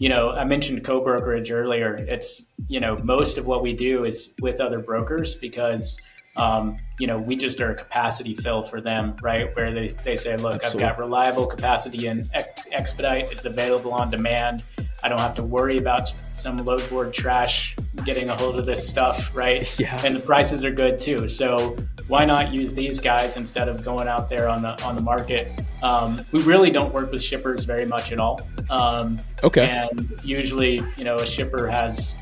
I mentioned co-brokerage earlier. It's, most of what we do is with other brokers because, we just are a capacity fill for them, right? Where they say, look, I've Absolutely. got reliable capacity in Expedite. It's available on demand. I don't have to worry about some load board trash getting a hold of this stuff, right? Yeah. And the prices are good too. So why not use these guys instead of going out there on the market? We really don't work with shippers very much at all. Okay. And usually, a shipper has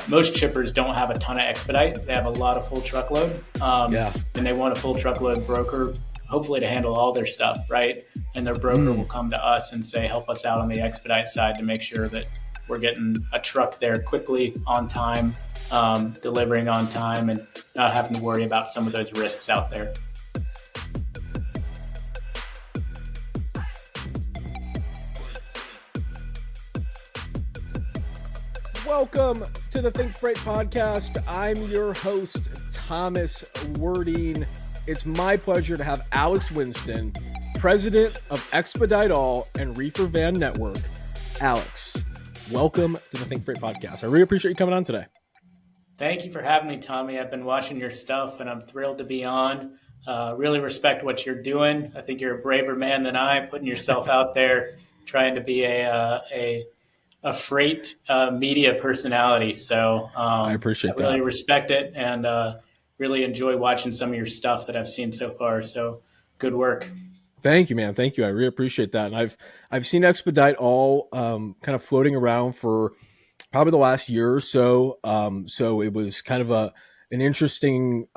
most shippers don't have a ton of expedite. They have a lot of full truckload, Yeah. and they want a full truckload broker, hopefully to handle all their stuff, right? And their broker will come to us and say, help us out on the expedite side to make sure that we're getting a truck there quickly, on time, delivering on time, and not having to worry about some of those risks out there. Welcome to the ThinkFreight Podcast. I'm your host, Thomas Wording. It's my pleasure to have Alex Winston, president of Expedite All and Reefer Van Network. Alex, welcome to the ThinkFreight Podcast. I really appreciate you coming on today. Thank you for having me, Tommy. I've been watching your stuff, and I'm thrilled to be on. Really respect what you're doing. I think you're a braver man than I, putting yourself out there, trying to be a freight media personality. So I I appreciate that. really respect it, and really enjoy watching some of your stuff that I've seen so far. So good work. Thank you, man. Thank you. I really appreciate that. And I've seen Expedite All kind of floating around for probably the last year or so. So it was kind of an interesting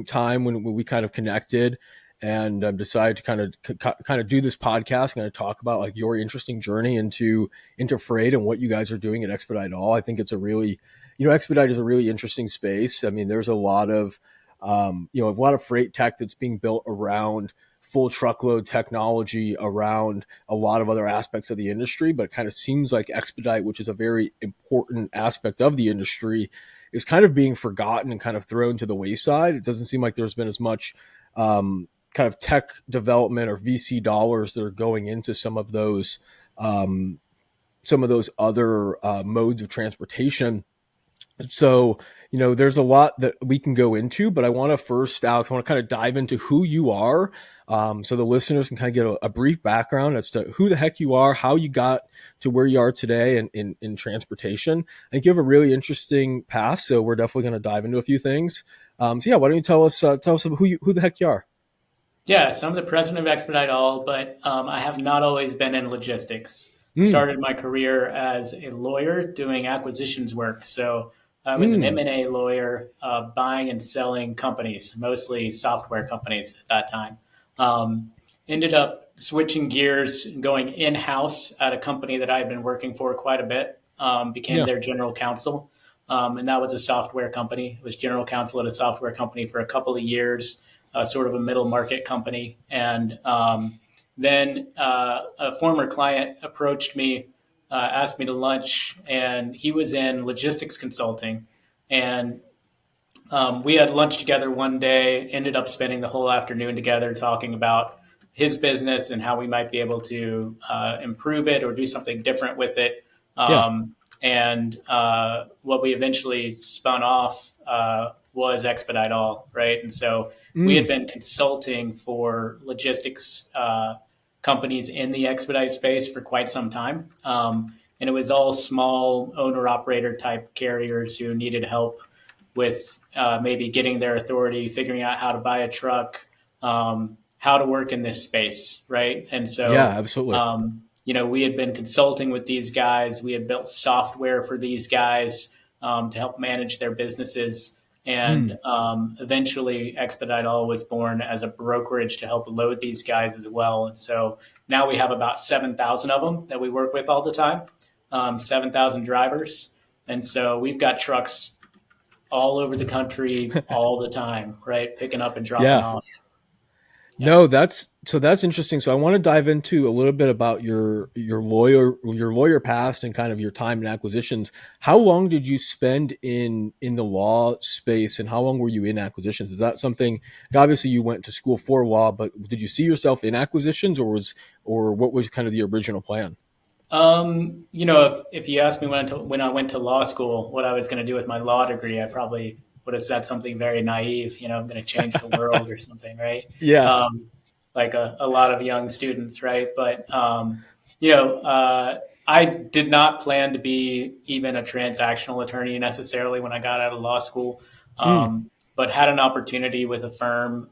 time when we kind of connected and decided to kind of do this podcast, kind of talk about like your interesting journey into freight and what you guys are doing at Expedite All. I think it's a really, Expedite is a really interesting space. I mean, there's a lot of a lot of freight tech that's being built around full truckload technology, around a lot of other aspects of the industry, but it kind of seems like Expedite, which is a very important aspect of the industry, is kind of being forgotten and kind of thrown to the wayside. It doesn't seem like there's been as much kind of tech development or VC dollars that are going into some of those other modes of transportation. So, there's a lot that we can go into, but I want to first, Alex, I want to kind of dive into who you are. So the listeners can kind of get a brief background as to who the heck you are, how you got to where you are today in transportation. I think you have a really interesting past, so we're definitely going to dive into a few things. So yeah, why don't you tell us who the heck you are? Yeah, so I'm the president of Expedite All, but I have not always been in logistics. Mm, Started my career as a lawyer doing acquisitions work. So I was an mm, M&A lawyer, buying and selling companies, mostly software companies at that time. Ended up switching gears and going in-house at a company that I had been working for quite a bit, became yeah, their general counsel. And that was a software company. I was general counsel at a software company for a couple of years, sort of a middle market company. And then a former client approached me, asked me to lunch, and he was in logistics consulting. And we had lunch together one day, ended up spending the whole afternoon together talking about his business and how we might be able to improve it or do something different with it. yeah, And what we eventually spun off was Expedite All, right? And so we had mm, been consulting for logistics companies in the Expedite space for quite some time. And it was all small owner operator type carriers who needed help with maybe getting their authority, figuring out how to buy a truck, how to work in this space, right? And yeah, so, absolutely. we had been consulting with these guys. We had built software for these guys to help manage their businesses. And Mm, eventually, Expedite All was born as a brokerage to help load these guys as well. And so now we have about 7,000 of them that we work with all the time, 7,000 drivers. And so we've got trucks all over the country all the time, right? Picking up and dropping yeah. off. Yeah. No, that's interesting. So I want to dive into a little bit about your lawyer past and kind of your time in acquisitions. How long did you spend in the law space, and how long were you in acquisitions? Is that something? Obviously, you went to school for law, but did you see yourself in acquisitions, or what was kind of the original plan? If you asked me when I went to law school, what I was going to do with my law degree, I probably would have said something very naive. I'm going to change the world or something, right? Yeah. Um, like a lot of young students, right? But you know, I did not plan to be even a transactional attorney necessarily when I got out of law school, Mm. but had an opportunity with a firm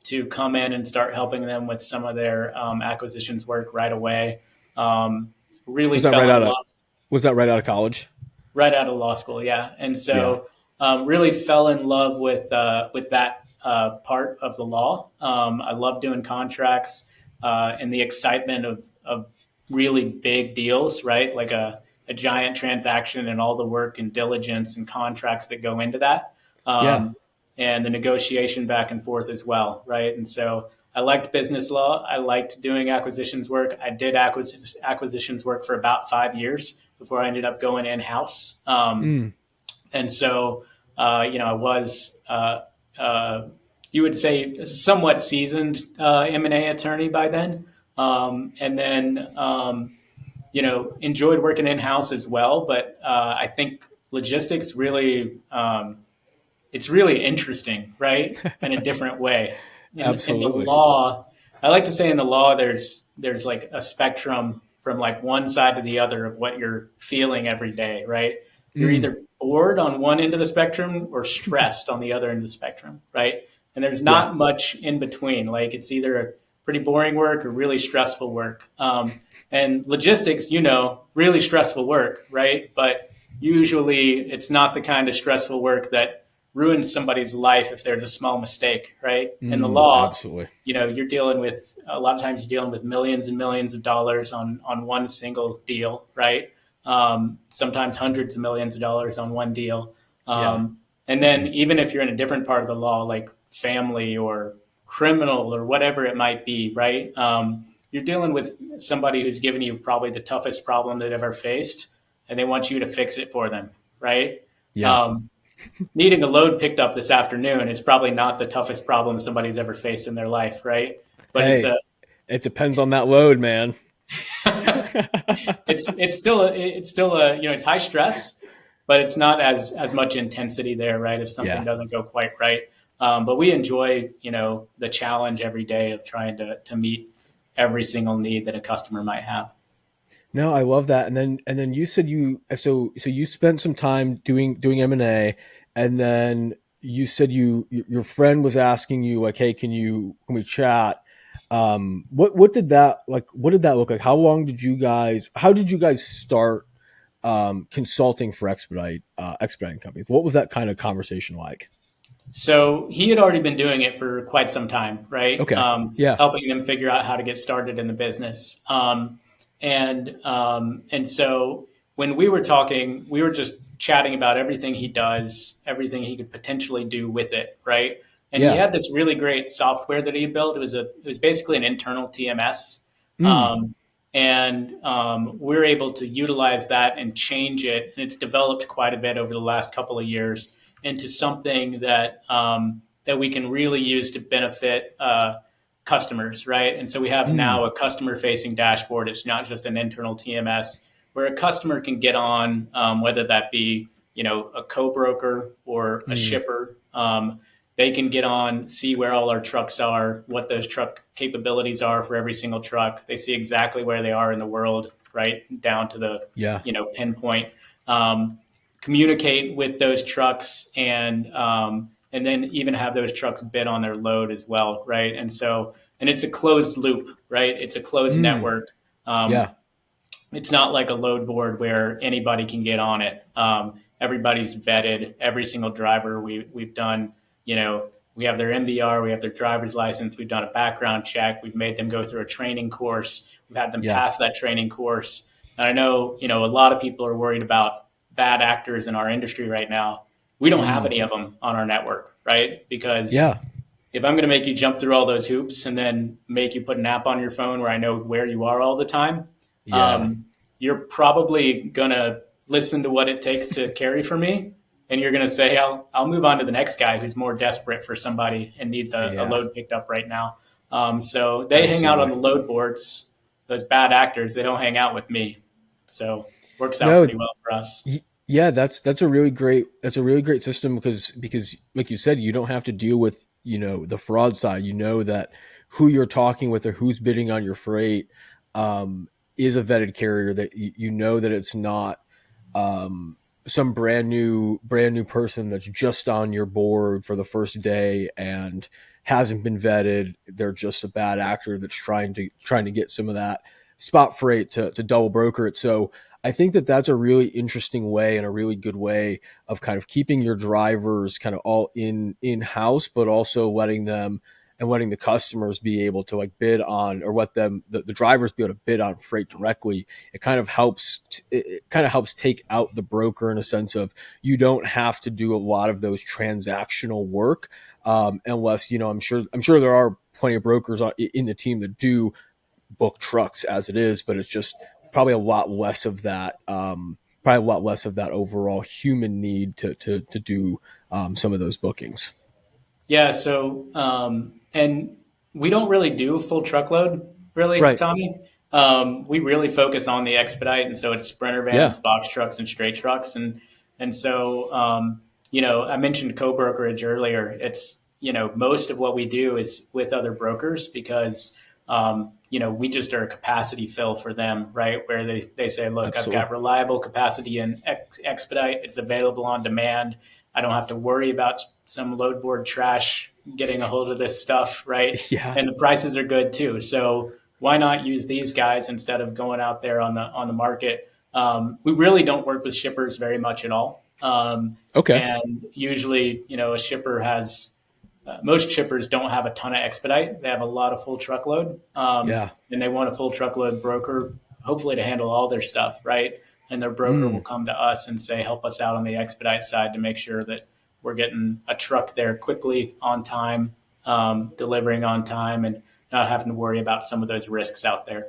to come in and start helping them with some of their acquisitions work right away. Um, really Was that fell right in out of love college? right out of law school, yeah, and Yeah. so really fell in love with that part of the law. I love doing contracts and the excitement of really big deals, right? Like a giant transaction and all the work and diligence and contracts that go into that. Yeah. Um, and the negotiation back and forth as well, right? And so I liked business law. I liked doing acquisitions work. I did acquisitions work for about 5 years before I ended up going in house. Mm. And so, I was, you would say, a somewhat seasoned M&A attorney by then. And then, enjoyed working in house as well. But I think logistics really, it's really interesting, right? In a different way. In the Absolutely. law, I like to say in the law, there's like a spectrum from like one side to the other of what you're feeling every day, right? You're Mm. either bored on one end of the spectrum or stressed on the other end of the spectrum, right? And there's Yeah. not much in between. Like it's either pretty boring work or really stressful work. And logistics, really stressful work, right? But usually it's not the kind of stressful work that ruins somebody's life if there's a small mistake, right? In the Mm. law, Absolutely. you're dealing with a lot of times you're dealing with millions and millions of dollars on one single deal, right? Sometimes hundreds of millions of dollars on one deal. Yeah. And then even if you're in a different part of the law, like family or criminal or whatever it might be, right? You're dealing with somebody who's given you probably the toughest problem they've ever faced, and they want you to fix it for them, right? Yeah. Um, Needing a load picked up this afternoon is probably not the toughest problem somebody's ever faced in their life, right? But it's Hey, it depends on that load, man. it's still a it's high stress, but it's not as much intensity there, right? If something Yeah. doesn't go quite right, but we enjoy the challenge every day of trying to meet every single need that a customer might have. No, I love that. And then you said so you spent some time doing M&A, and then you said your friend was asking you like, hey, can we chat? What did that like? What did that look like? How did you guys start consulting for expediting companies? What was that kind of conversation like? So he had already been doing it for quite some time, right? Okay. Yeah. Helping them figure out how to get started in the business. And so when we were talking, we were just chatting about everything he does, everything he could potentially do with it, right? And he Yeah. had this really great software that he built. It was basically an internal TMS. Mm. Um, and we're able to utilize that and change it. And it's developed quite a bit over the last couple of years into something that we can really use to benefit customers, right? And so we have Mm. now a customer-facing dashboard. It's not just an internal TMS where a customer can get on, whether that be a co-broker or a Mm. shipper. They can get on, see where all our trucks are, what those truck capabilities are for every single truck. They see exactly where they are in the world, right down to the Yeah. pinpoint. Communicate with those trucks and then even have those trucks bid on their load as well, right? And it's a closed loop, right? It's a closed Mm. network. Um, Yeah. it's not like a load board where anybody can get on it. Everybody's vetted. Every single driver we've done, we have their MVR, we have their driver's license. We've done a background check. We've made them go through a training course. We've had them Yeah. pass that training course. And I know, a lot of people are worried about bad actors in our industry right now. We don't have Mm. any of them on our network, right? Because Yeah. if I'm going to make you jump through all those hoops and then make you put an app on your phone where I know where you are all the time, Yeah. you're probably going to listen to what it takes to carry for me. And you're going to say, I'll move on to the next guy who's more desperate for somebody and needs a Yeah. load picked up right now. So they hang out on Absolutely. the load boards. those bad actors, they don't hang out with me. So works out No, pretty well for us. yeah, that's a really great system because like you said, you don't have to deal with, you know, the fraud side. You know that who you're talking with or who's bidding on your freight um, is a vetted carrier, that you know that it's not um, some brand new person that's just on your board for the first day and hasn't been vetted. They're just a bad actor that's trying to get some of that spot freight to double broker it. So I think that that's a really interesting way and a really good way of kind of keeping your drivers kind of all in house, but also letting the customers be able to like bid on, or let the drivers be able to bid on freight directly. It kind of helps take out the broker in a sense of you don't have to do a lot of those transactional work, unless, you know, I'm sure there are plenty of brokers in the team that do book trucks as it is, but it's just probably a lot less of that. Probably a lot less of that overall human need to do some of those bookings. Yeah. So, and we don't really do full truckload, really, Right. Tommy. We really focus on the expedite, and so it's sprinter Yeah. vans, box trucks, and straight trucks, and so I mentioned co-brokerage earlier. It's most of what we do is with other brokers because we just are a capacity fill for them, right? Where they say, look, I've Absolutely. got reliable capacity in expedite. It's available on demand. I don't have to worry about some load board trash getting a hold of this stuff, right? Yeah. And the prices are good too. So why not use these guys instead of going out there on the market? We really don't work with shippers very much at all. Okay. And usually, a shipper has most shippers don't have a ton of expedite. They have a lot of full truckload, Yeah. and they want a full truckload broker, hopefully to handle all their stuff, right? And their broker will Mm. come to us and say, help us out on the expedite side to make sure that we're getting a truck there quickly, on time, delivering on time, and not having to worry about some of those risks out there.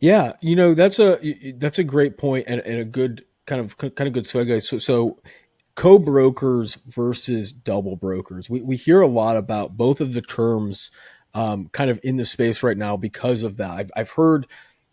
Yeah. You know, that's a great point and a good kind of good segue. So co-brokers versus double brokers. We hear a lot about both of the terms kind of in the space right now because of that. I've heard,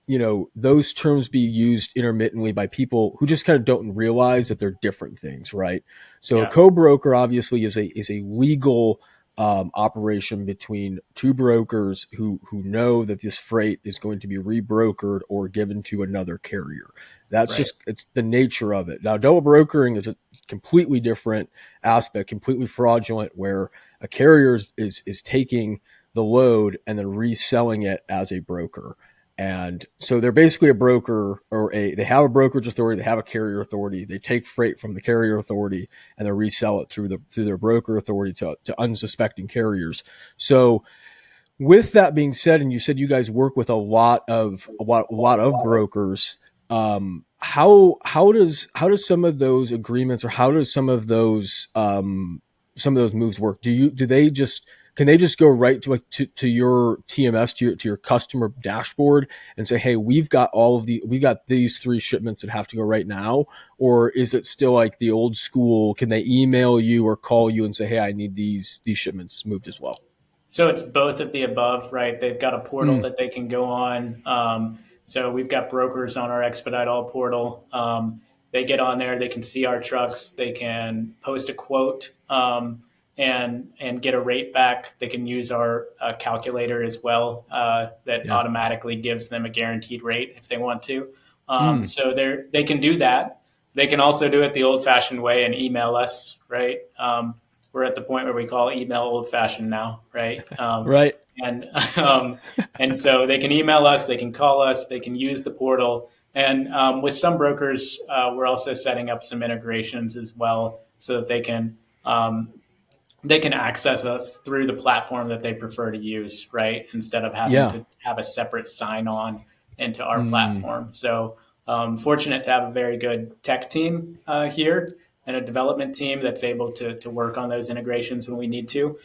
you know, those terms be used intermittently by people who just kind of don't realize that they're different things, right? So a Yeah, co-broker obviously is a legal operation between two brokers who know that this freight is going to be rebrokered or given to another carrier. That's right. just it's the nature of it. Now, double brokering is a completely different aspect, completely fraudulent, where a carrier is taking the load and then reselling it as a broker. And so they're basically a broker, or they have a brokerage authority, they have a carrier authority, they take freight from the carrier authority and they resell it through their broker authority to unsuspecting carriers. So with that being said, and you said you guys work with a lot of brokers. How does some of those agreements, or how does some of those moves work? Do they just can they just go right to to your TMS, to your customer dashboard and say, hey, we've got these three shipments that have to go right now? Or is it still like the old school? Can they email you or call you and say, hey, I need these shipments moved as well? So it's both of the above, right? They've got a portal Mm, that they can go on. So we've got brokers on our Expedite All portal. They get on there, they can see our trucks, they can post a quote, and get a rate back. They can use our calculator as well, that yeah. automatically gives them a guaranteed rate if they want to. Mm, So they can do that. They can also do it the old-fashioned way and email us, right? We're at the point where we call email old-fashioned now, right? right. And and so they can email us, they can call us, they can use the portal, and with some brokers, we're also setting up some integrations as well, so that um, they can access us through the platform that they prefer to use, right? Instead of having Yeah. to have a separate sign on into our Mm, platform. So, fortunate to have a very good tech team here and a development team that's able to work on those integrations when we need to.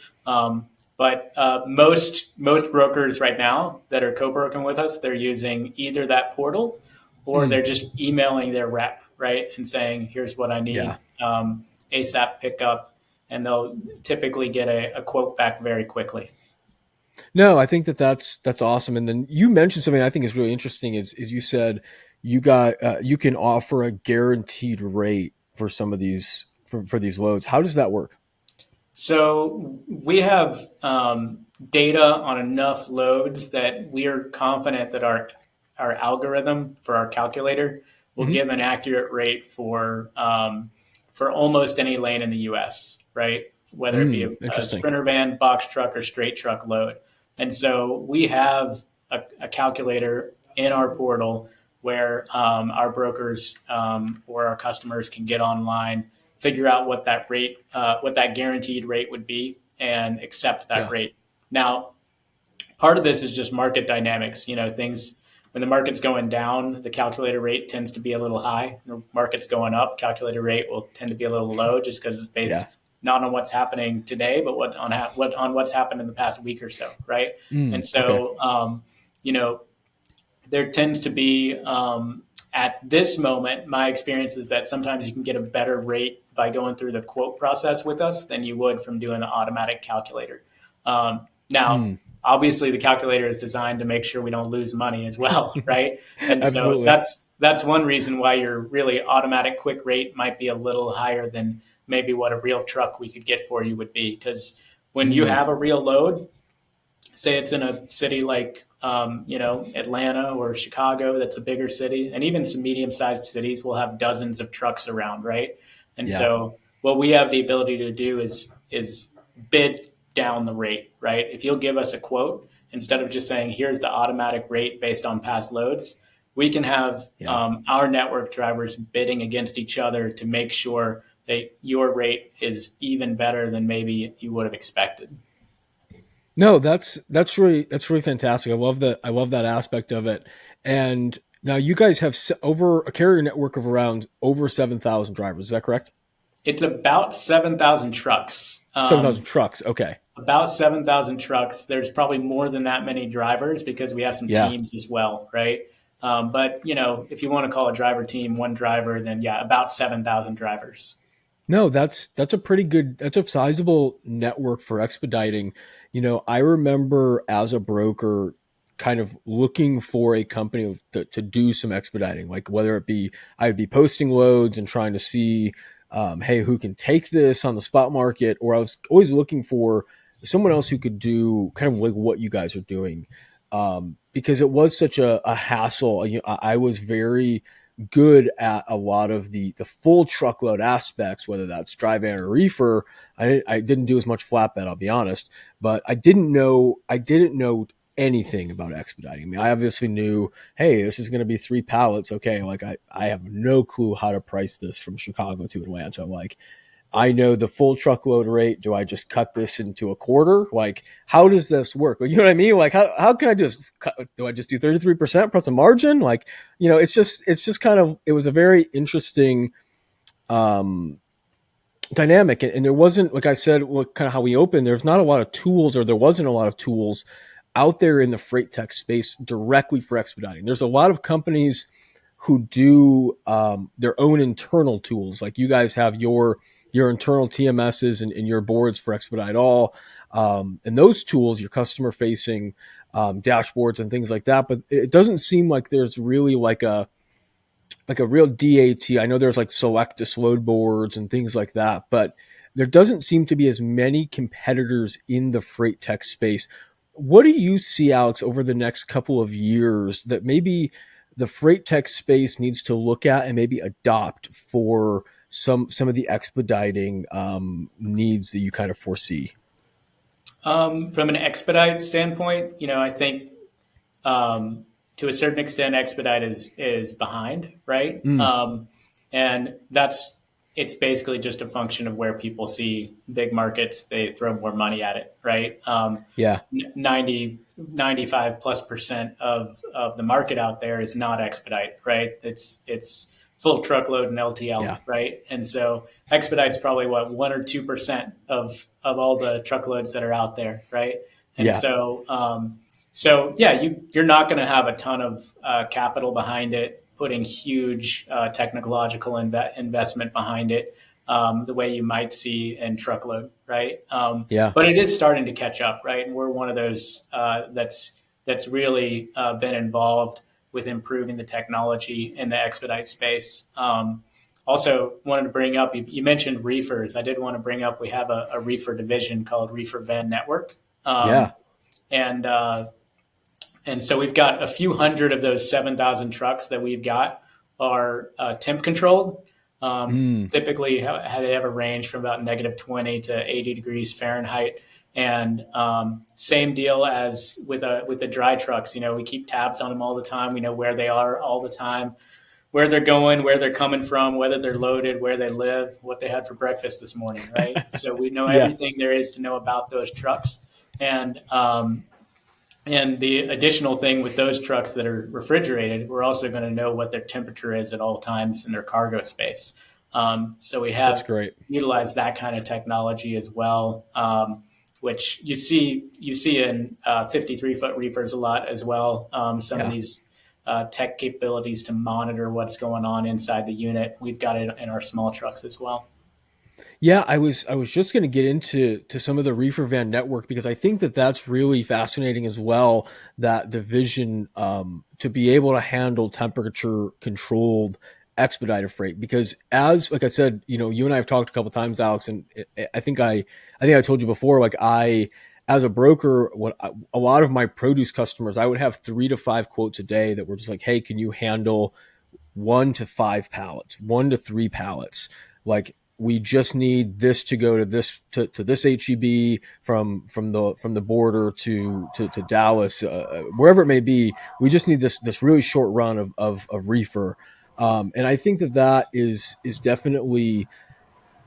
But most brokers right now that are co-broken with us, they're using either that portal or mm, they're just emailing their rep, right, and saying, "Here's what I yeah. need, ASAP pickup," and they'll typically get a quote back very quickly. No, I think that's awesome. And then you mentioned something I think is really interesting. Is you said you got you can offer a guaranteed rate for some of these for these loads. How does that work? So we have data on enough loads that we are confident that our algorithm for our calculator will Hmm. give an accurate rate for almost any lane in the U.S. Right, whether it be a Interesting. sprinter van, box truck, or straight truck load. And so we have a calculator in our portal where our brokers or our customers can get online, figure out what that guaranteed rate would be, and accept that Yeah. rate. Now, part of this is just market dynamics. Things when the market's going down, the calculator rate tends to be a little high. When the market's going up, calculator rate will tend to be a little low, just because it's based Yeah. not on what's happening today, but what's happened in the past week or so, right? And Okay. so, you know, there tends to be at this moment, my experience is that sometimes you can get a better rate by going through the quote process with us than you would from doing the automatic calculator. Now, Mm. obviously, the calculator is designed to make sure we don't lose money as well, right? And so Absolutely. that's one reason why your really automatic quick rate might be a little higher than maybe what a real truck we could get for you would be. Because when you Mm. have a real load, say it's in a city like Atlanta or Chicago, that's a bigger city, and even some medium-sized cities will have dozens of trucks around, right? And Yeah. so what we have the ability to do is bid down the rate, right? If you'll give us a quote instead of just saying here's the automatic rate based on past loads, we can have Yeah. our network drivers bidding against each other to make sure that your rate is even better than maybe you would have expected. No, that's really fantastic. I love that aspect of it. And now you guys have over a carrier network of around over 7,000 drivers. Is that correct? It's about 7,000 trucks. 7,000 trucks. Okay. About 7,000 trucks. There's probably more than that many drivers because we have some Yeah. teams as well, right? But if you want to call a driver team one driver, then yeah, about 7,000 drivers. No, that's a pretty good, that's a sizable network for expediting. I remember as a broker kind of looking for a company to do some expediting, like whether it be I'd be posting loads and trying to see, hey, who can take this on the spot market, or I was always looking for someone else who could do kind of like what you guys are doing, because it was such a hassle. I was very good at a lot of the full truckload aspects, whether that's dry van or reefer. I didn't do as much flatbed, I'll be honest, but I didn't know anything about expediting. I mean, I obviously knew, hey, this is going to be 3 pallets. Okay, like I have no clue how to price this from Chicago to Atlanta. Like, I know the full truckload rate. Do I just cut this into a quarter? Like, how does this work? You know what I mean? Like, how can I do this? Do I just do 33% plus a margin? Like, it's just kind of, it was a very interesting um, dynamic. And there wasn't, like I said, what kind of how we opened, there's not a lot of tools, or there wasn't a lot of tools out there in the freight tech space directly for expediting. There's a lot of companies who do their own internal tools. Like you guys have your internal TMSs and your boards for Expedite All, and those tools, your customer facing dashboards and things like that. But it doesn't seem like there's really like a real DAT. I know there's like Selectus load boards and things like that, but there doesn't seem to be as many competitors in the freight tech space. What do you see, Alex, over the next couple of years that maybe the freight tech space needs to look at and maybe adopt for some of the expediting needs that you kind of foresee? From an expedite standpoint, I think to a certain extent, Expedite is behind, right? Mm, And it's basically just a function of where people see big markets, they throw more money at it, right? yeah, 95+% of the market out there is not Expedite, right? It's full truckload and LTL, yeah, right? And so Expedite's probably what 1 or 2% of all the truckloads that are out there, right? And yeah, so yeah, you're not going to have a ton of capital behind it, putting huge technological investment behind it. the way you might see in truckload, right? Yeah. But it is starting to catch up, right? And we're one of those that's really been involved with improving the technology in the expedite space. Also, wanted to bring up, you mentioned reefers. I did want to bring up, we have a reefer division called Reefer Van Network. Yeah. And and so we've got a few hundred of those 7,000 trucks that we've got are temp controlled. Mm. Typically, they have a range from about -20 to 80 degrees Fahrenheit. And same deal as with the dry trucks. We keep tabs on them all the time. We know where they are all the time, where they're going, where they're coming from, whether they're loaded, where they live, what they had for breakfast this morning, right? So we know Yeah. everything there is to know about those trucks. And the additional thing with those trucks that are refrigerated, we're also going to know what their temperature is at all times in their cargo space. So we That's have great. utilized that kind of technology as well, which you see in 53-foot reefers a lot as well. Some of Yeah. these tech capabilities to monitor what's going on inside the unit, we've got it in our small trucks as well. Yeah, I was just going to get into some of the reefer van network because I think that that's really fascinating as well. That division to be able to handle temperature controlled expedited freight because as like I said, you and I have talked a couple times, Alex, and I think I told you before, like I as a broker, a lot of my produce customers, I would have 3 to 5 quotes a day that were just like, hey, can you handle 1 to 5 pallets, 1 to 3 pallets. Like we just need this to go to this HEB from the border to Dallas, wherever it may be. We just need this really short run of reefer, and I think that is definitely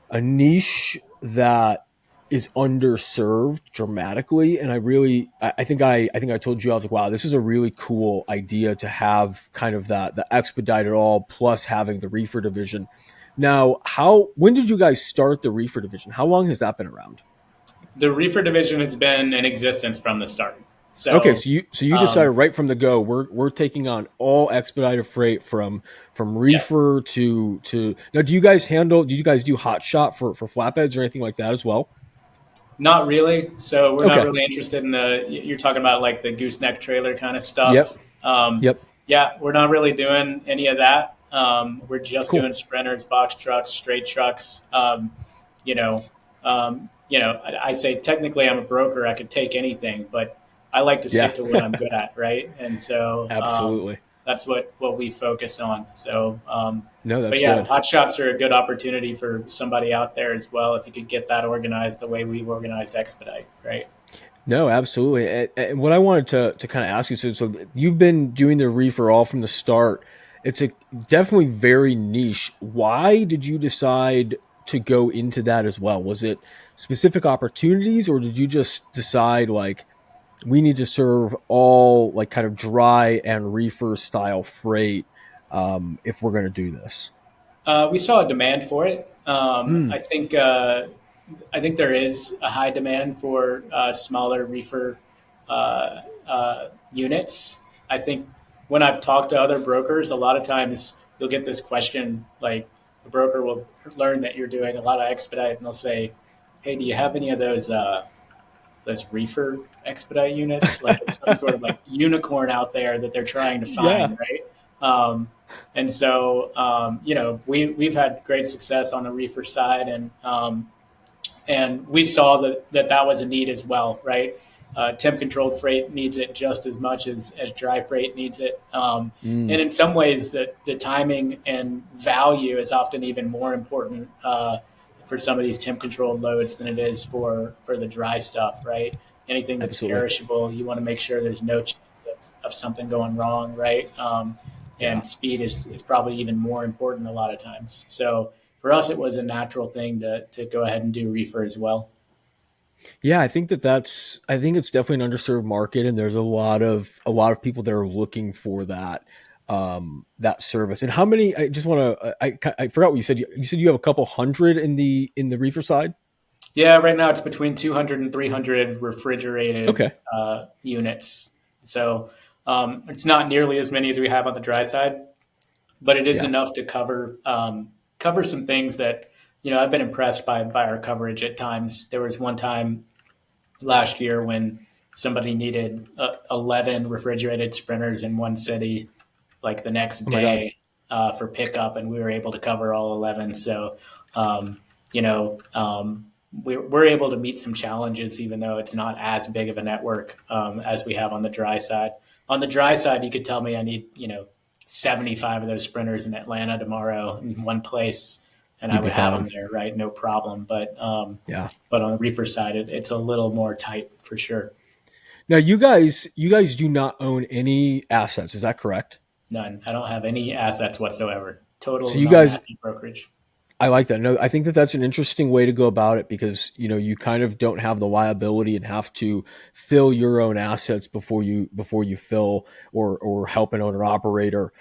a niche that is underserved dramatically. And I think I told you, I was like, wow, this is a really cool idea to have kind of the expedited all plus having the reefer division. Now, when did you guys start the reefer division? How long has that been around? The reefer division has been in existence from the start. Okay, So, so you decided um, right from the go, we're taking on all expedited freight from yeah, reefer to now. Do you guys do hot shot for flatbeds or anything like that as well? not really. So we're not Okay. really interested in you're talking about like the gooseneck trailer kind of Yep. stuff. Yep. Yeah, we're not really doing any of that. We're just Cool. doing sprinters, box trucks, straight trucks. You know, I say technically I'm a broker. I could take anything, but I like to Yeah. stick to what I'm good at, right? And so Absolutely. that's what we focus on. So, No, but that's yeah, good. hot shots are a good opportunity for somebody out there as well. If you could get that organized the way we've organized Expedite, right? No, absolutely. And what I wanted to kind of ask you, so you've been doing the reefer all from the start. It's definitely very niche. Why did you decide to go into that as well? Was it specific opportunities, or did you just decide like we need to serve all like kind of dry and reefer style freight if we're going to do this? We saw a demand for it. Mm, I think there is a high demand for smaller reefer units. I think when I've talked to other brokers, a lot of times you'll get this question like a broker will learn that you're doing a lot of expedite, and they'll say, "Hey, do you have any of those reefer expedite units?" Like it's some sort of like unicorn out there that they're trying to yeah. find, right? Um, and so, we've had great success on the reefer side, and we saw that was a need as well, right? Temp controlled freight needs it just as much as dry freight needs it. Mm, And in some ways, the timing and value is often even more important for some of these temp controlled loads than it is for the dry stuff, right? Anything that's absolutely. perishable, you want to make sure there's no chance of something going wrong, right? Yeah. And speed is probably even more important a lot of times. So for us, it was a natural thing to go ahead and do reefer as well. Yeah, I think it's definitely an underserved market, and there's a lot of people that are looking for that service. And how many? I just want to. I forgot what you said. You said you have a couple hundred in the reefer side. Yeah, right now it's between 200 and 300 refrigerated Okay. units. So it's not nearly as many as we have on the dry side, but it is Yeah. enough to cover some things that I've been impressed by our coverage at times. There was one time last year when somebody needed 11 refrigerated sprinters in one city, like the next Oh my God. day for pickup, and we were able to cover all 11. So, um, you know, um, we're able to meet some challenges, even though it's not as big of a network as we have on the dry side. On the dry side, you could tell me I need, 75 of those sprinters in Atlanta tomorrow in one place, and I You'd be would have them fine. there, right? No problem. Yeah. But on the reefer side, it's a little more tight for sure. Now you guys do not own any assets, is that correct? None. I don't have any assets whatsoever. So Total you guys, non-asset brokerage. I like that. No, I think that that's an interesting way to go about it because you kind of don't have the liability and have to fill your own assets before you fill or help an owner operator.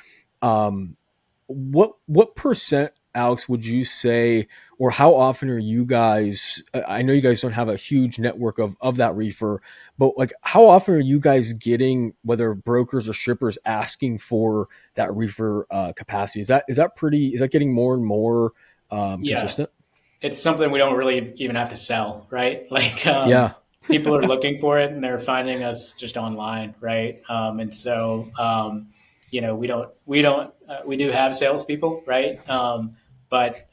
Um, what percent, Alex, would you say, or how often are you guys? I know you guys don't have a huge network of that reefer, but like how often are you guys getting, whether brokers or shippers, asking for that reefer capacity? Is that getting more and more Yeah, consistent? it's something we don't really even have to sell, right? Like Yeah, people are looking for it and they're finding us just online, right? And so we do have salespeople, right? But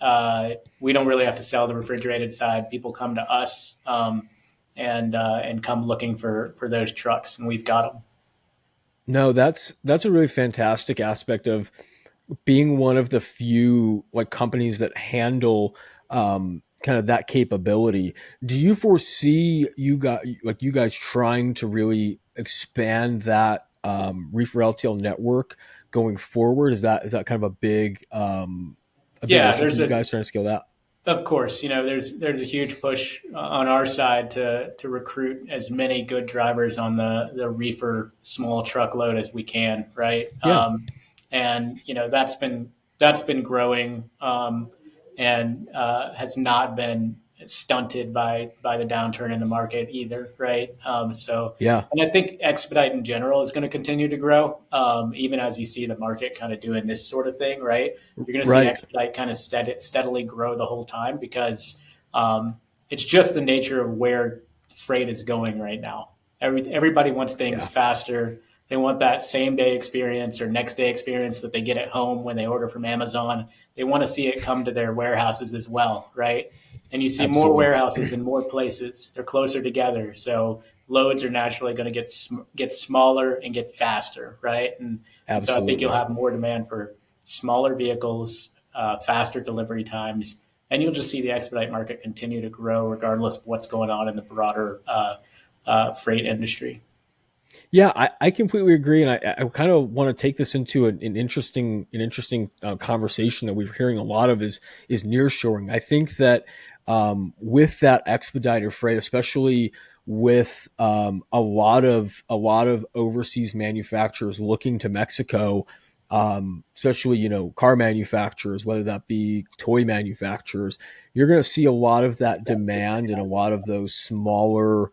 we don't really have to sell the refrigerated side. People come to us and come looking for those trucks, and we've got them. no, that's a really fantastic aspect of being one of the few like companies that handle kind of that capability. Do you foresee you guys trying to really expand that Reefer LTL network going forward? Is that kind of a big Yeah, issue for there's you a guys trying to scale that? Of course, there's a huge push on our side to recruit as many good drivers on the reefer small truckload as we can, right? Yeah, And that's been growing and has not been stunted by the downturn in the market either, right? yeah, And I think Expedite in general is going to continue to grow, even as you see the market kind of doing this sort of thing, right? You're going to see right. Expedite kind of steadily grow the whole time because it's just the nature of where freight is going right now. Everybody wants things Yeah, faster. They want that same day experience or next day experience that they get at home when they order from Amazon. They want to see it come to their warehouses as well, right? And you see more absolutely. warehouses in more places. They're closer together, so loads are naturally going to get smaller and get faster, right? And so I think you'll Absolutely. have more demand for smaller vehicles, faster delivery times, and you'll just see the expedite market continue to grow regardless of what's going on in the broader freight industry. Yeah, I completely agree, and I kind of want to take this into an interesting conversation that we're hearing a lot of is nearshoring. I think that with that expedited freight, especially with a lot of overseas manufacturers looking to Mexico, especially car manufacturers, whether that be toy manufacturers, you're going to see a lot of that demand and a lot of those smaller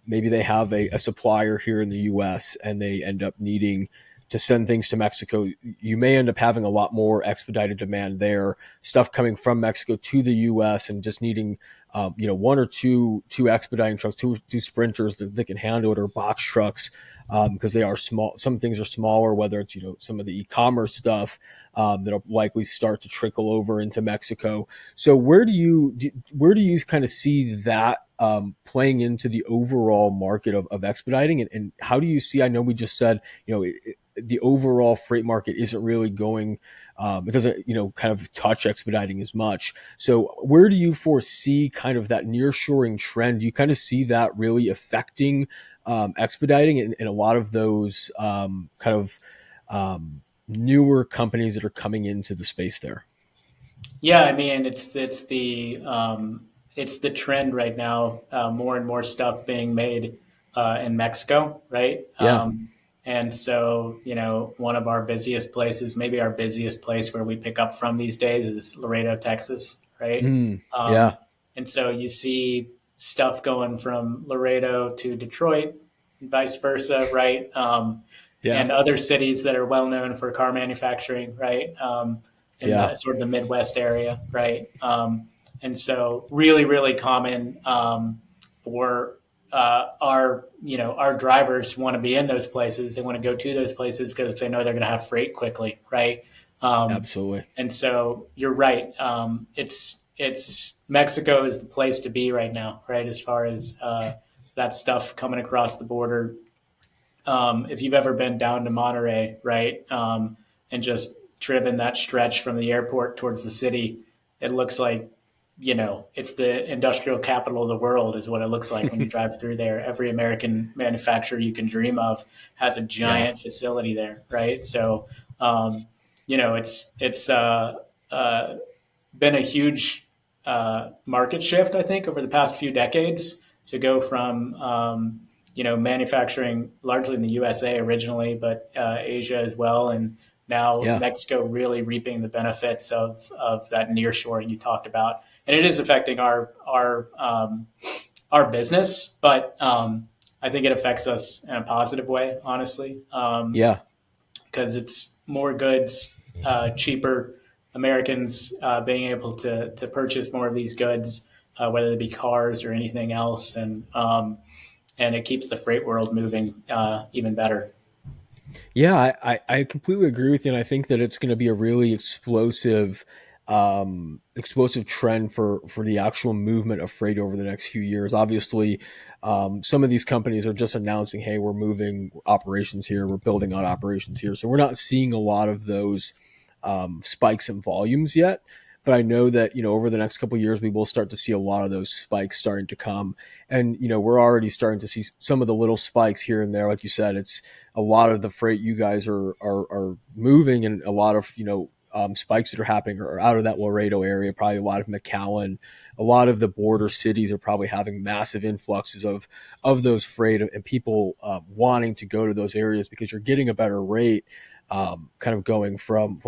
maybe they have a supplier here in the US and they end up needing to send things to Mexico. You may end up having a lot more expedited demand there, stuff coming from Mexico to the US and just needing, one or two expediting trucks, two sprinters that can handle it, or box trucks. Because they are small, some things are smaller. Whether it's some of the e-commerce stuff that'll likely start to trickle over into Mexico. So where do you kind of see that playing into the overall market of expediting, and how do you see? I know we just said the overall freight market isn't really going. It doesn't kind of touch expediting as much. So where do you foresee kind of that nearshoring trend? Do you kind of see that really affecting expediting and a lot of those kind of newer companies that are coming into the space there? Yeah, I mean it's the trend right now. More and more stuff being made in Mexico, right? Yeah. And so one of our busiest places, maybe our busiest place where we pick up from these days, is Laredo, Texas, right? Yeah. And so you see stuff going from Laredo to Detroit, and vice versa, right? Yeah. And other cities that are well known for car manufacturing, right? in Yeah, the sort of the Midwest area, right? And so really, really common for our drivers want to be in those places. They want to go to those places because they know they're going to have freight quickly, right? Um, absolutely. and so you're right. It's Mexico is the place to be right now, right? As far as that stuff coming across the border. If you've ever been down to Monterey, right, and just driven that stretch from the airport towards the city, it looks like, it's the industrial capital of the world, is what it looks like when you drive through there. Every American manufacturer you can dream of has a Yeah. giant facility there, right? So, it's been a huge market shift, I think, over the past few decades to go from manufacturing largely in the USA originally, but Asia as well, and now Yeah. Mexico really reaping the benefits of that nearshoring you talked about, and it is affecting our business, but I think it affects us in a positive way, honestly. Yeah. Because it's more goods, cheaper. Americans being able to purchase more of these goods, whether they be cars or anything else, and it keeps the freight world moving even better. Yeah, I completely agree with you, and I think that it's going to be a really explosive trend for the actual movement of freight over the next few years. Obviously, some of these companies are just announcing, "Hey, we're moving operations here, we're building out operations here," so we're not seeing a lot of those spikes in volumes yet. But I know that over the next couple of years, we will start to see a lot of those spikes starting to come, and we're already starting to see some of the little spikes here and there. Like you said, it's a lot of the freight you guys are moving, and a lot of spikes that are happening are out of that Laredo area. Probably a lot of McAllen, a lot of the border cities are probably having massive influxes of those freight, and people wanting to go to those areas because you're getting a better rate. Kind of going from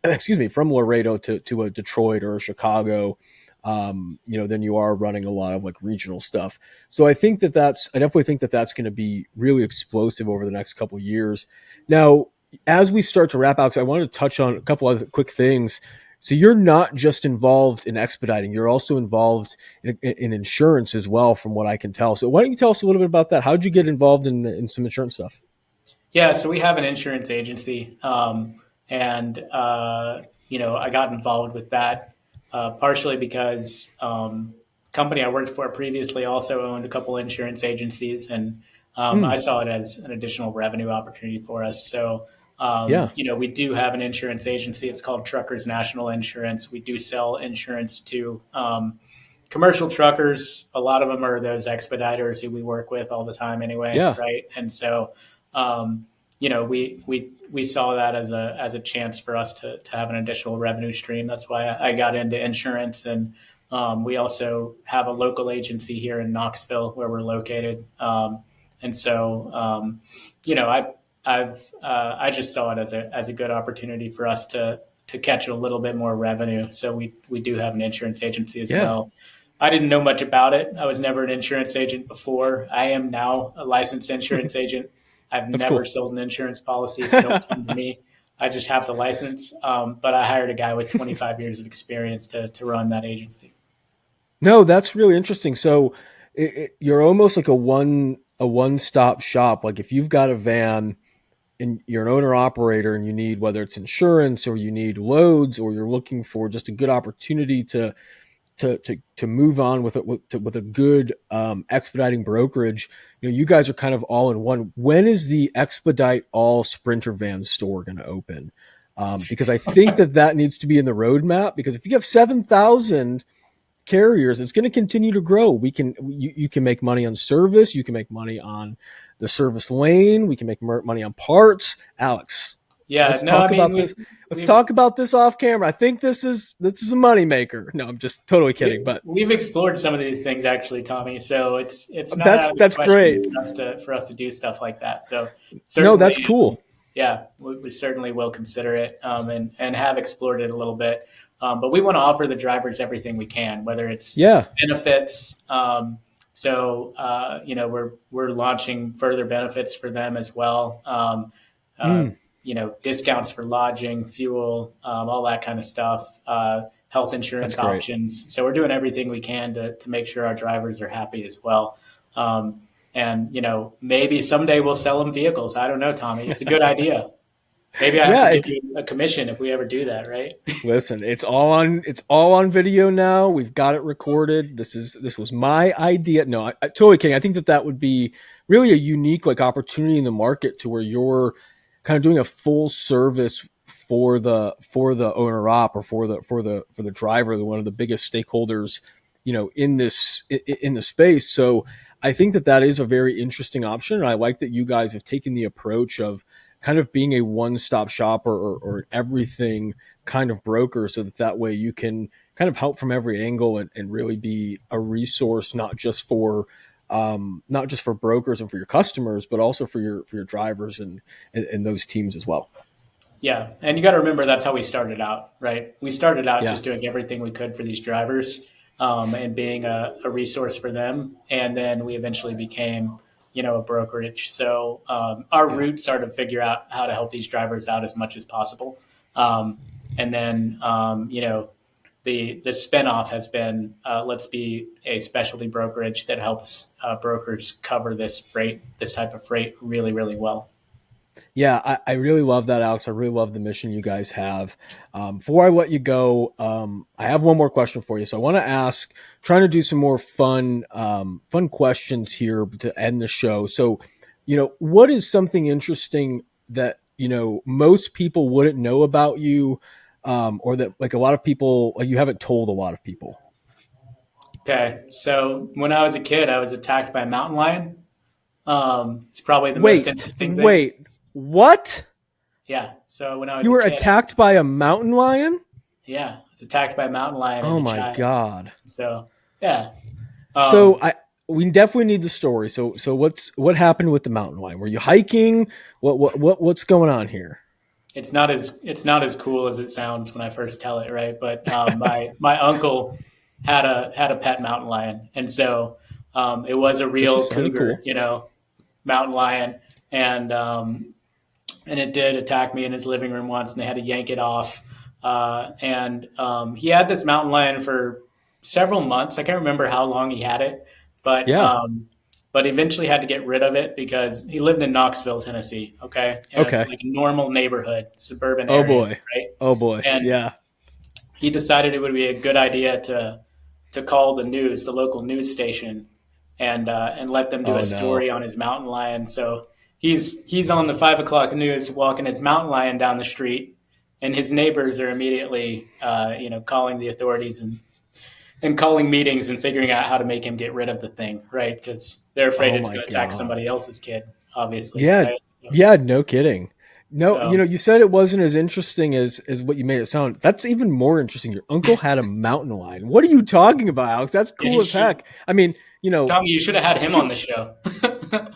excuse me, from Laredo to a Detroit or a Chicago, than you are running a lot of like regional stuff. So I definitely think that that's going to be really explosive over the next couple of years. Now, as we start to wrap out, 'cause I wanted to touch on a couple other quick things. So you're not just involved in expediting; you're also involved in insurance as well, from what I can tell. So why don't you tell us a little bit about that? How did you get involved in some insurance stuff? Yeah, so we have an insurance agency, and I got involved with that partially because company I worked for previously also owned a couple insurance agencies, and I Mm, saw it as an additional revenue opportunity for us. So, yeah. we do have an insurance agency. It's called Truckers National Insurance. We do sell insurance to commercial truckers. A lot of them are those expediters who we work with all the time anyway, Yeah. right? And so, um, we saw that as a chance for us to have an additional revenue stream. That's why I got into insurance, and we also have a local agency here in Knoxville where we're located. And so, I just saw it as a good opportunity for us to catch a little bit more revenue. So we do have an insurance agency as Yeah. well. I didn't know much about it. I was never an insurance agent before. I am now a licensed insurance agent. I've That's never cool. sold an insurance policy, so don't come to me. I just have the license. But I hired a guy with 25 years of experience to run that agency. No, that's really interesting. So you're almost like a one stop shop. Like if you've got a van and you're an owner operator and you need, whether it's insurance or you need loads or you're looking for just a good opportunity to move on with a good expediting brokerage, you guys are kind of all in one. When is the Expedite all Sprinter van store going to open? Because I think that needs to be in the roadmap. Because if you have 7,000 carriers, it's going to continue to grow. You can make money on service, you can make money on the service lane, we can make money on parts. Alex, Yeah, let's no, I talk mean about this. Let's we've talk about this off camera. I think this is a moneymaker. No, I'm just totally kidding, but we've explored some of these things actually, Tommy. So it's not that's out of the that's question great. for us to do stuff like that. So No, that's certainly, cool. yeah, we certainly will consider it, and have explored it a little bit. But we want to offer the drivers everything we can, whether it's Yeah. benefits. We're launching further benefits for them as well. Mm. discounts for lodging, fuel, all that kind of stuff, health That's insurance great. options. So we're doing everything we can to make sure our drivers are happy as well. And maybe someday we'll sell them vehicles. I don't know, Tommy. It's a good idea. Maybe I have to Yeah, give you a commission if we ever do that, right? listen, it's all on video now. We've got it recorded. This was my idea. No, I totally kidding. I think that would be really a unique like opportunity in the market to where you're kind of doing a full service for the owner op, or for the driver, one of the biggest stakeholders, in the space. So I think that is a very interesting option. And I like that you guys have taken the approach of kind of being a one-stop shop, or an everything kind of broker, so that way you can kind of help from every angle, and really be a resource, not just for brokers and for your customers, but also for your drivers and those teams as well. Yeah. And you got to remember that's how we started out, right? We started out Yeah. just doing everything we could for these drivers, and being a resource for them. And then we eventually became, a brokerage. So our Yeah. roots are to figure out how to help these drivers out as much as possible. And then, the spinoff has been, let's be a specialty brokerage that helps brokers cover this type of freight really, really well. Yeah, I really love that, Alex. I really love the mission you guys have. Before I let you go, I have one more question for you. So I want to ask, trying to do some more fun questions here to end the show. So, what is something interesting that, most people wouldn't know about you, or that like a lot of people, like you haven't told a lot of people? Okay. So when I was a kid, I was attacked by a mountain lion. It's probably the most Wait, interesting thing. wait, what? Yeah. So when I was You a were kid, attacked by a mountain lion? I was attacked by a mountain lion as Oh a my child. God. So yeah. So Um, we definitely need the story. So what happened with the mountain lion? Were you hiking? What's going on here? it's not as cool as it sounds when I first tell it, right? But my uncle had a pet mountain lion, and so it was a This is real sounding cougar, cool. mountain lion, and it did attack me in his living room once, and they had to yank it off. And he had this mountain lion for several months. I can't remember how long he had it, but Yeah. eventually had to get rid of it because he lived in Knoxville, Tennessee. Okay, in Okay. like a normal neighborhood, suburban Oh area, boy. right? Oh boy. And Yeah. he decided it would be a good idea to call the local news station, and let them do a Oh no. story on his mountain lion. So he's on the 5 o'clock news walking his mountain lion down the street, and his neighbors are immediately calling the authorities and calling meetings and figuring out how to make him get rid of the thing, right? Because they're afraid Oh it's my going to attack God. somebody else's kid, obviously, Yeah. right? Yeah. No kidding. No, So you said it wasn't as interesting as what you made it sound. That's even more interesting. Your uncle had a mountain lion. What are you talking about, Alex? That's yeah, cool as heck. I mean, Tommy, you should have had him on the you show.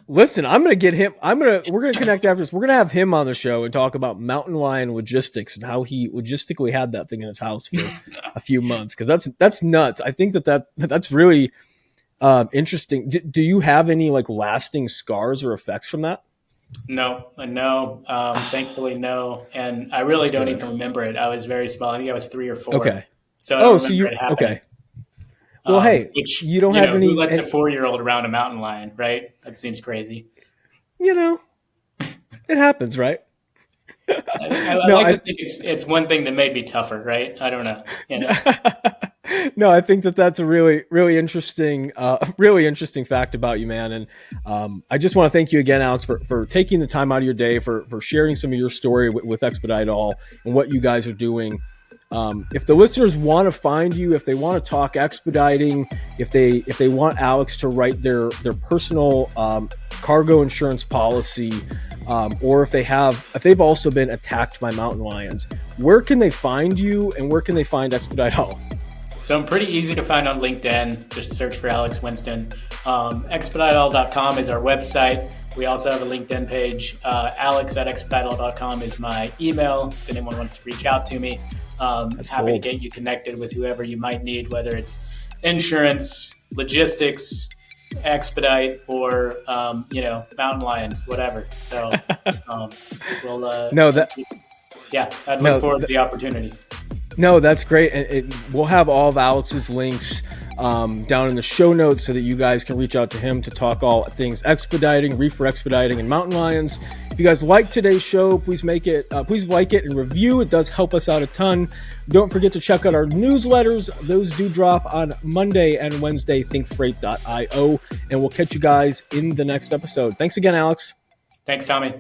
listen, I'm gonna get him. We're gonna connect after this. We're gonna have him on the show and talk about mountain lion logistics and how he logistically had that thing in his house for a few months. Cause that's nuts. I think that's really interesting. Do you have any like lasting scars or effects from that? No, no. Thankfully, no. And I really That's don't good. even remember it. I was very small. I think I was 3 or 4, Okay. so I don't Oh, so remember it happening. okay. Well, hey, Which you don't have who any, lets a 4-year-old around a mountain lion, right? That seems crazy. you know, it happens, right? I No, like to think it's one thing that made me tougher, right? I don't know. no, I think that's a really, really interesting, really interesting fact about you, man. And I just want to thank you again, Alex, for taking the time out of your day for sharing some of your story with Expedite All and what you guys are doing. If the listeners want to find you, if they want to talk expediting, if they want Alex to write their personal cargo insurance policy, or if they've also been attacked by mountain lions, where can they find you and where can they find Expedite All? So I'm pretty easy to find on LinkedIn. Just search for Alex Winston. Expediteall.com is our website. We also have a LinkedIn page. Alex@expediteall.com is my email if anyone wants to reach out to me. That's Happy cool. to get you connected with whoever you might need, whether it's insurance, logistics, Expedite or Mountain Lions, whatever. So um, we'll No, that yeah, I'd look no, forward to the opportunity. No, that's great. And we'll have all of Alex's links down in the show notes so that you guys can reach out to him to talk all things expediting, Reefer expediting, and Mountain Lions. If you guys like today's show, please like it and review. It does help us out a ton. Don't forget to check out our newsletters. Those do drop on Monday and Wednesday, thinkfreight.io. And we'll catch you guys in the next episode. Thanks again, Alex. Thanks, Tommy.